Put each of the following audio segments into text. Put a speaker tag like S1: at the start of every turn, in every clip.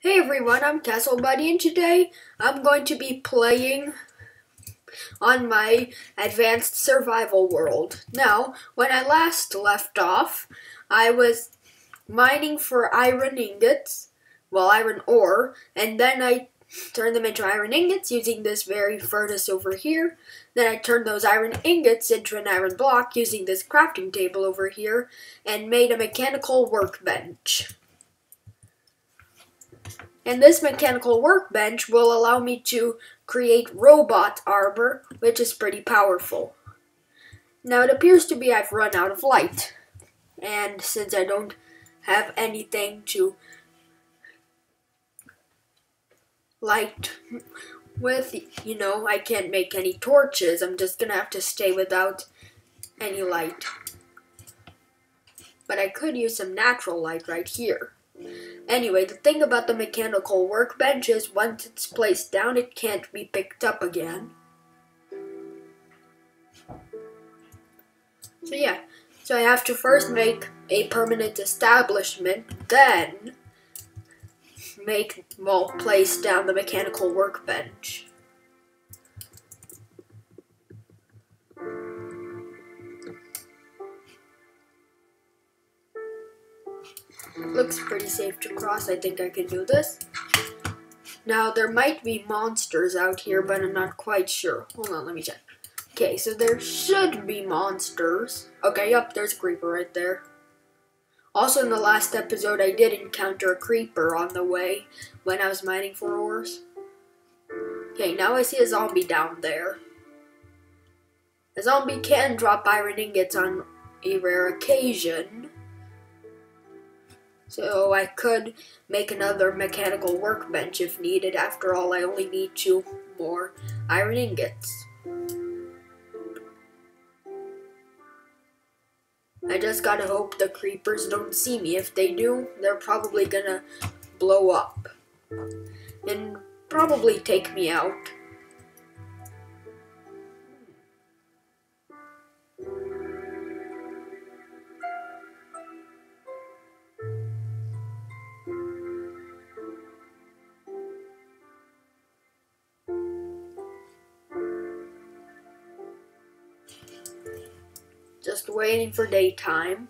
S1: Hey everyone, I'm castlebuddy, and today I'm going to be playing on my advanced survival world. Now, when I last left off, I was mining for iron ingots, iron ore, and then I turned them into iron ingots using this very furnace over here. Then I turned those iron ingots into an iron block using this crafting table over here, and made a mechanical workbench. And this mechanical workbench will allow me to create robot armor, which is pretty powerful. Now it appears to be I've run out of light. And since I don't have anything to light with, I can't make any torches. I'm just gonna have to stay without any light. But I could use some natural light right here. Anyway, the thing about the mechanical workbench is once it's placed down, it can't be picked up again. So I have to first make a permanent establishment, then place down the mechanical workbench. Looks pretty safe to cross. I think I can do this. Now, there might be monsters out here, but I'm not quite sure. Hold on, let me check. Okay, so there should be monsters. Okay, yep, there's a creeper right there. Also, in the last episode, I did encounter a creeper on the way when I was mining for ores. Okay, now I see a zombie down there. A zombie can drop iron ingots on a rare occasion. So I could make another mechanical workbench if needed. After all, I only need 2 more iron ingots. I just gotta hope the creepers don't see me. If they do, they're probably gonna blow up and probably take me out. Just waiting for daytime.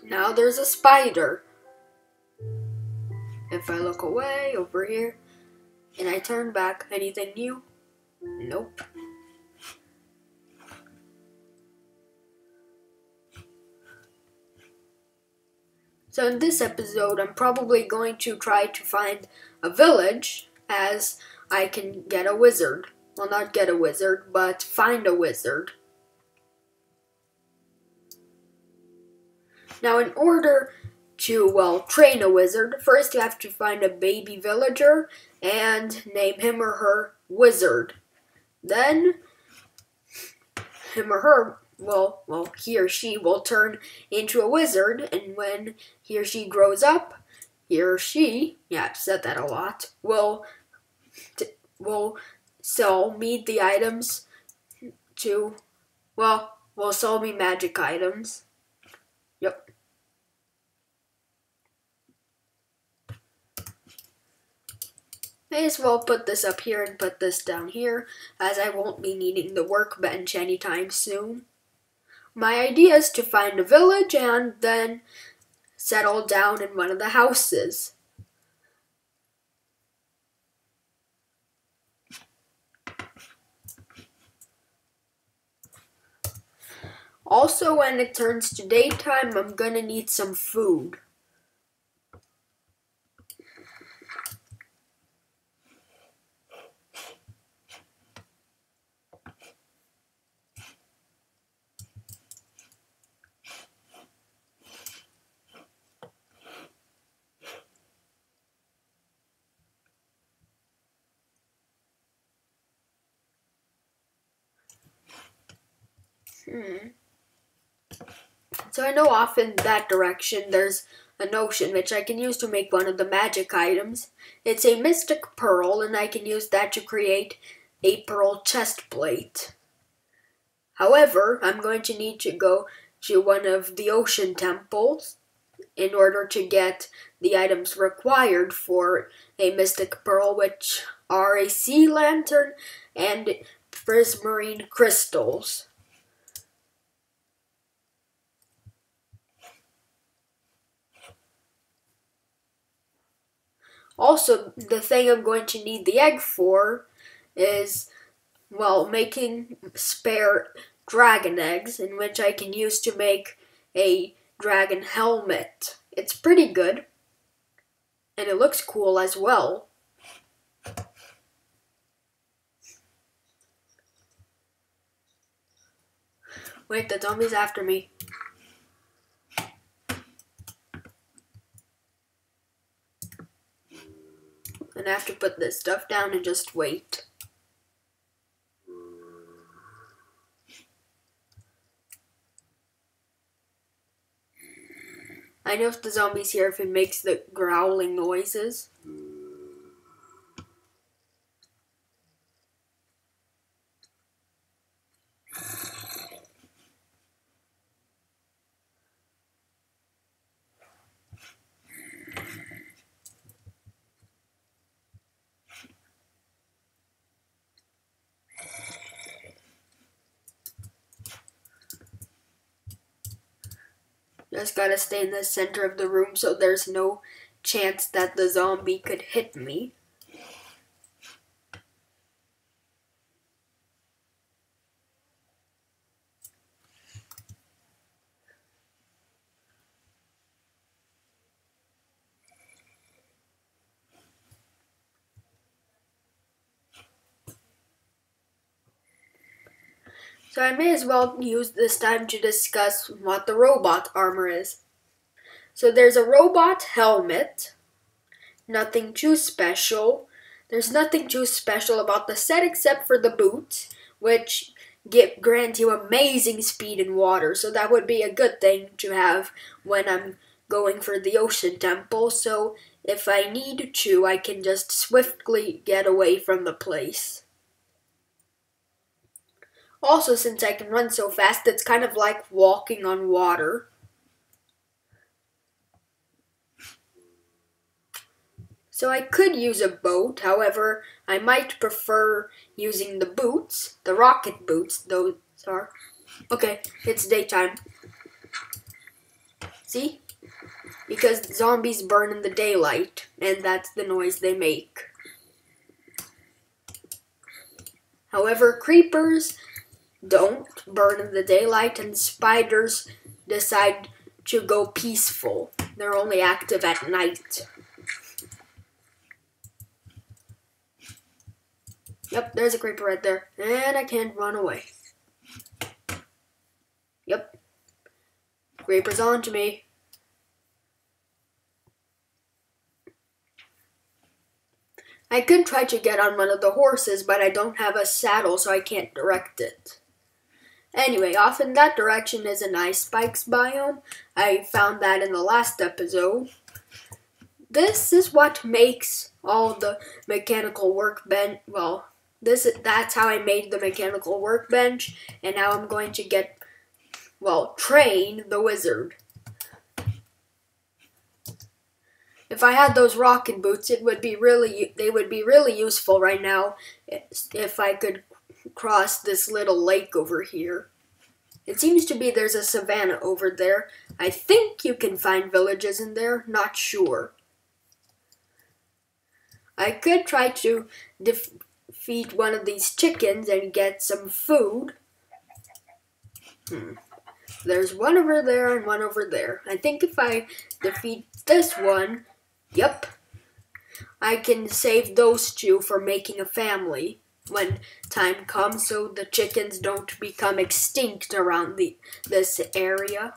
S1: Now there's a spider. If I look away over here and I turn back, anything new? Nope. So in this episode, I'm probably going to try to find a village, as I can get a wizard. Well, not get a wizard, but find a wizard. Now, in order to, train a wizard, first you have to find a baby villager and name him or her wizard. Then, him or her he or she will turn into a wizard, and when he or she grows up, he or she, I've said that a lot, will sell me the items will sell me magic items. Yep. May as well put this up here and put this down here, as I won't be needing the workbench anytime soon. My idea is to find a village and then settle down in one of the houses. Also, when it turns to daytime, I'm gonna need some food. So I know off in that direction there's an ocean which I can use to make one of the magic items. It's a mystic pearl, and I can use that to create a pearl chest plate. However, I'm going to need to go to one of the ocean temples in order to get the items required for a mystic pearl, which are a sea lantern and prismarine crystals. Also, the thing I'm going to need the egg for is, well, making spare dragon eggs, in which I can use to make a dragon helmet. It's pretty good, and it looks cool as well. Wait, the zombie's after me. And I have to put this stuff down and just wait. I know if the zombie's here if it makes the growling noises. Just gotta stay in the center of the room so there's no chance that the zombie could hit me. So I may as well use this time to discuss what the robot armor is. So there's a robot helmet. Nothing too special. There's nothing too special about the set except for the boots, which grant you amazing speed in water. So that would be a good thing to have when I'm going for the ocean temple. So if I need to, I can just swiftly get away from the place. Also, since I can run so fast, it's kind of like walking on water. So I could use a boat, however, I might prefer using the boots, the rocket boots, those are. Okay, it's daytime. See? Because zombies burn in the daylight, and that's the noise they make. However, creepers don't burn in the daylight, and spiders decide to go peaceful. They're only active at night. Yep, there's a creeper right there, and I can't run away. Yep, creeper's on to me. I could try to get on one of the horses, but I don't have a saddle, so I can't direct it. Anyway, off in that direction is an ice spikes biome. I found that in the last episode. This is what makes all the mechanical workbench, well, that's how I made the mechanical workbench, and now I'm going to train the wizard. If I had those rocket boots, they would be really useful right now if I could cross this little lake over here. It seems to be there's a savanna over there. I think you can find villages in there, not sure. I could try to defeat one of these chickens and get some food. There's one over there and one over there. I think if I defeat this one, yep, I can save those two for making a family when time comes, so the chickens don't become extinct around this area.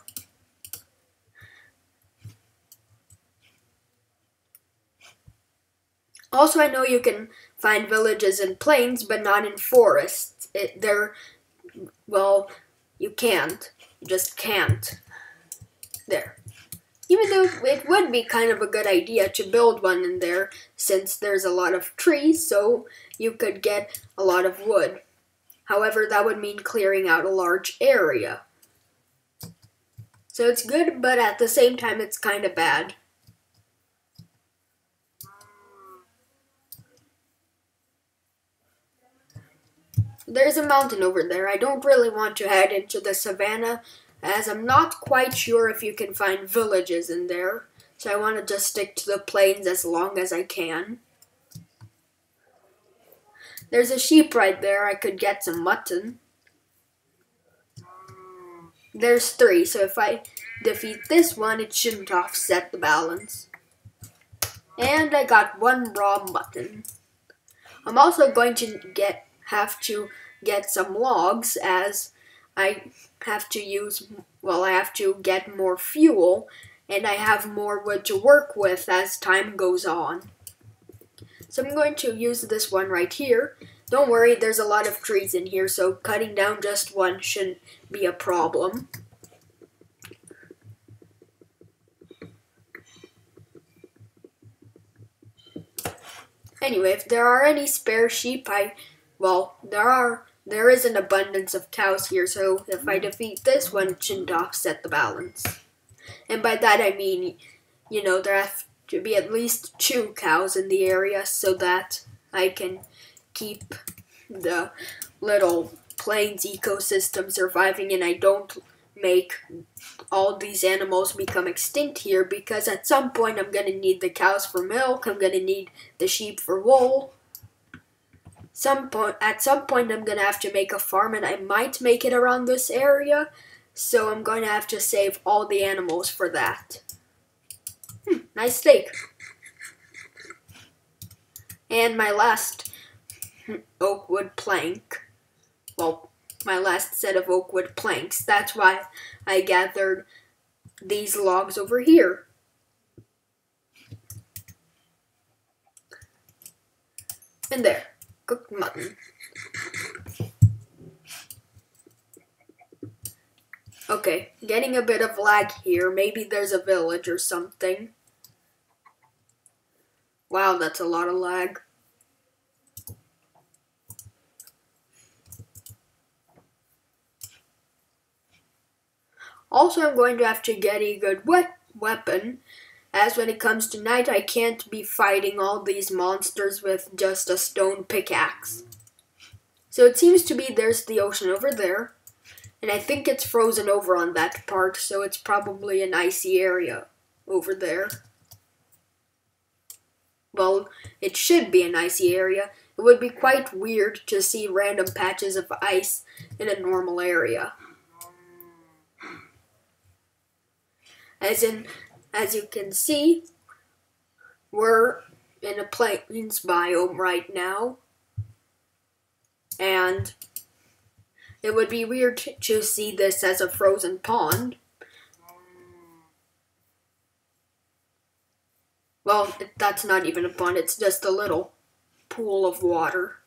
S1: Also, I know you can find villages in plains, but not in forests. You can't. You just can't. There. Even though it would be kind of a good idea to build one in there, since there's a lot of trees, so you could get a lot of wood. However, that would mean clearing out a large area. So it's good, but at the same time it's kind of bad. There's a mountain over there. I don't really want to head into the savannah, as I'm not quite sure if you can find villages in there. So I want to just stick to the plains as long as I can. There's a sheep right there. I could get some mutton. There's 3, so if I defeat this one, it shouldn't offset the balance. And I got 1 raw mutton. I'm also going to have to get some logs, as I have to get more fuel, and I have more wood to work with as time goes on. So I'm going to use this one right here. Don't worry, there's a lot of trees in here, so cutting down just one shouldn't be a problem. Anyway, if there are any spare sheep, there is an abundance of cows here, so if I defeat this one, it shouldn't offset the balance. And by that I mean, there have to be at least 2 cows in the area so that I can keep the little plains ecosystem surviving and I don't make all these animals become extinct here, because at some point I'm going to need the cows for milk, I'm going to need the sheep for wool. At some point I'm going to have to make a farm, and I might make it around this area, so I'm going to have to save all the animals for that. Nice steak. And my last oak wood plank. Well, my last set of oak wood planks. That's why I gathered these logs over here. And there, cooked mutton. Okay, getting a bit of lag here. Maybe there's a village or something. Wow, that's a lot of lag. Also, I'm going to have to get a good weapon, as when it comes to night, I can't be fighting all these monsters with just a stone pickaxe. So it seems to be there's the ocean over there, and I think it's frozen over on that part, so it's probably an icy area over there. Well, it should be an icy area. It would be quite weird to see random patches of ice in a normal area. As you can see, we're in a plains biome right now, and it would be weird to see this as a frozen pond. Well, that's not even a pond, it's just a little pool of water.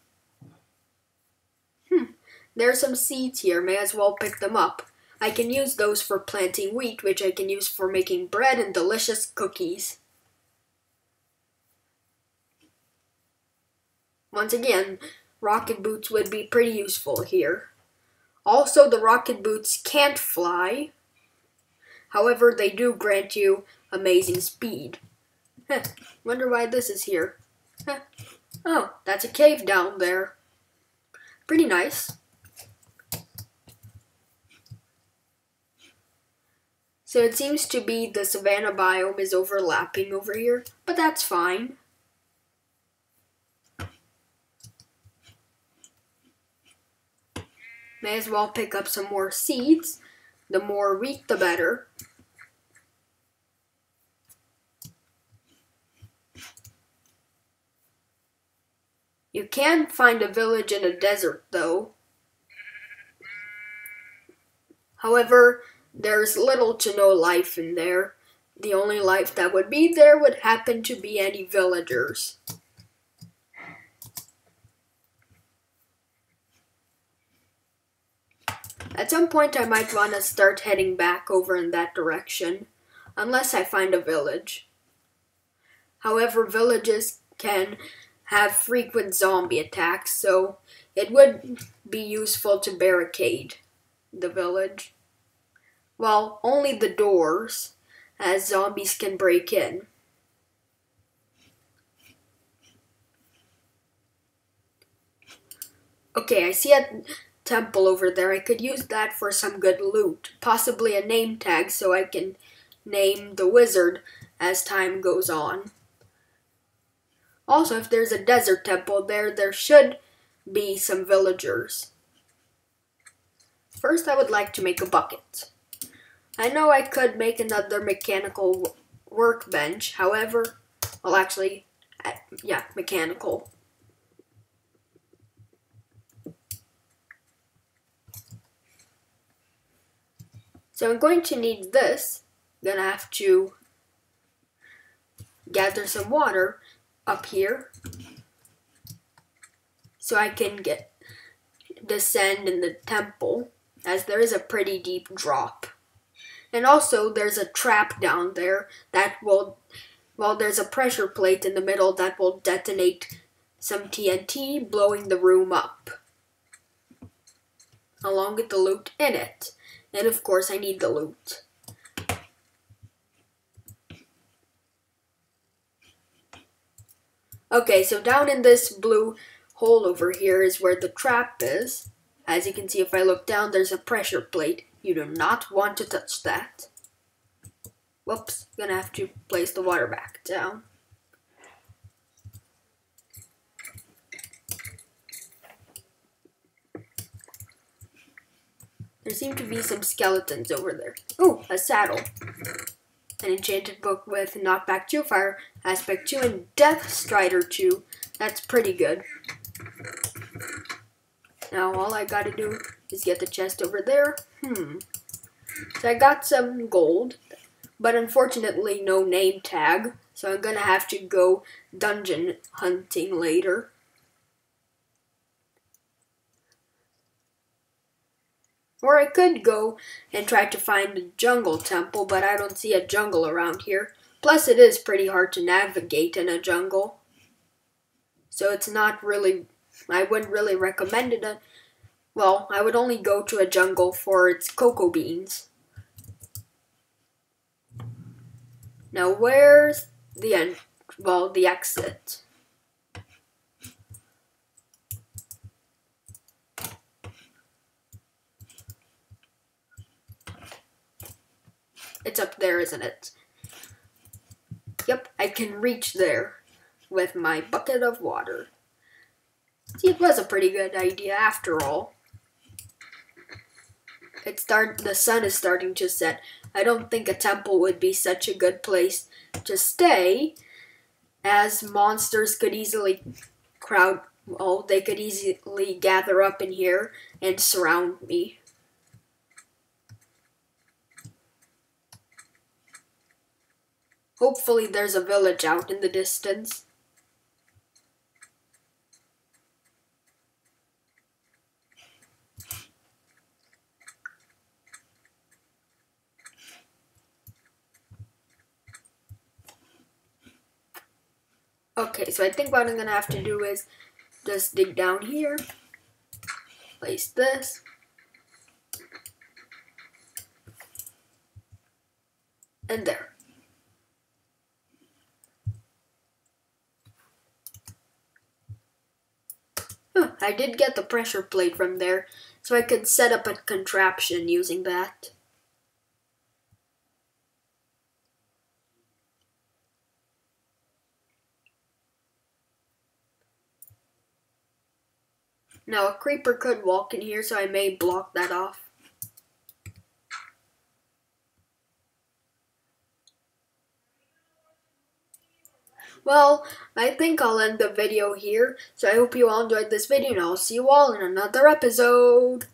S1: There's some seeds here, may as well pick them up. I can use those for planting wheat, which I can use for making bread and delicious cookies. Once again, rocket boots would be pretty useful here. Also, the rocket boots can't fly. However, they do grant you amazing speed. Wonder why this is here. Oh, that's a cave down there. Pretty nice. So it seems to be the savanna biome is overlapping over here, but that's fine. May as well pick up some more seeds. The more wheat, the better. You can find a village in a desert, though. However, there's little to no life in there. The only life that would be there would happen to be any villagers. At some point I might want to start heading back over in that direction, unless I find a village. However, villages can have frequent zombie attacks, so it would be useful to barricade the village. Well, only the doors, as zombies can break in. Okay, I see a temple over there. I could use that for some good loot. Possibly a name tag so I can name the wizard as time goes on. Also, if there's a desert temple there should be some villagers. First, I would like to make a bucket. I know I could make another mechanical workbench, however, well actually, yeah, mechanical. So I'm going to need this. I'm gonna have to gather some water up here so I can descend in the temple, as there is a pretty deep drop. And also there's a trap down there that will, well, there's a pressure plate in the middle that will detonate some TNT, blowing the room up, along with the loot in it. And of course I need the loot. Okay, so down in this blue hole over here is where the trap is. As you can see, if I look down, there's a pressure plate. You do not want to touch that. Whoops, gonna have to place the water back down. There seem to be some skeletons over there. Ooh, a saddle. An enchanted book with Knockback 2, Fire Aspect 2, and Death Strider 2. That's pretty good. Now all I gotta do is get the chest over there. So I got some gold, but unfortunately no name tag. So I'm gonna have to go dungeon hunting later. Or I could go and try to find a jungle temple, but I don't see a jungle around here. Plus it is pretty hard to navigate in a jungle. So it's not really, I wouldn't really recommend it. Well, I would only go to a jungle for its cocoa beans. Now where's the end? Well, the exit. It's up there, isn't it? Yep, I can reach there with my bucket of water. See, it was a pretty good idea after all. The sun is starting to set. I don't think a temple would be such a good place to stay, as monsters could easily they could easily gather up in here and surround me. Hopefully there's a village out in the distance. Okay, so I think what I'm gonna have to do is just dig down here, place this, and there. I did get the pressure plate from there, so I could set up a contraption using that. Now a creeper could walk in here, so I may block that off. Well, I think I'll end the video here, so I hope you all enjoyed this video, and I'll see you all in another episode.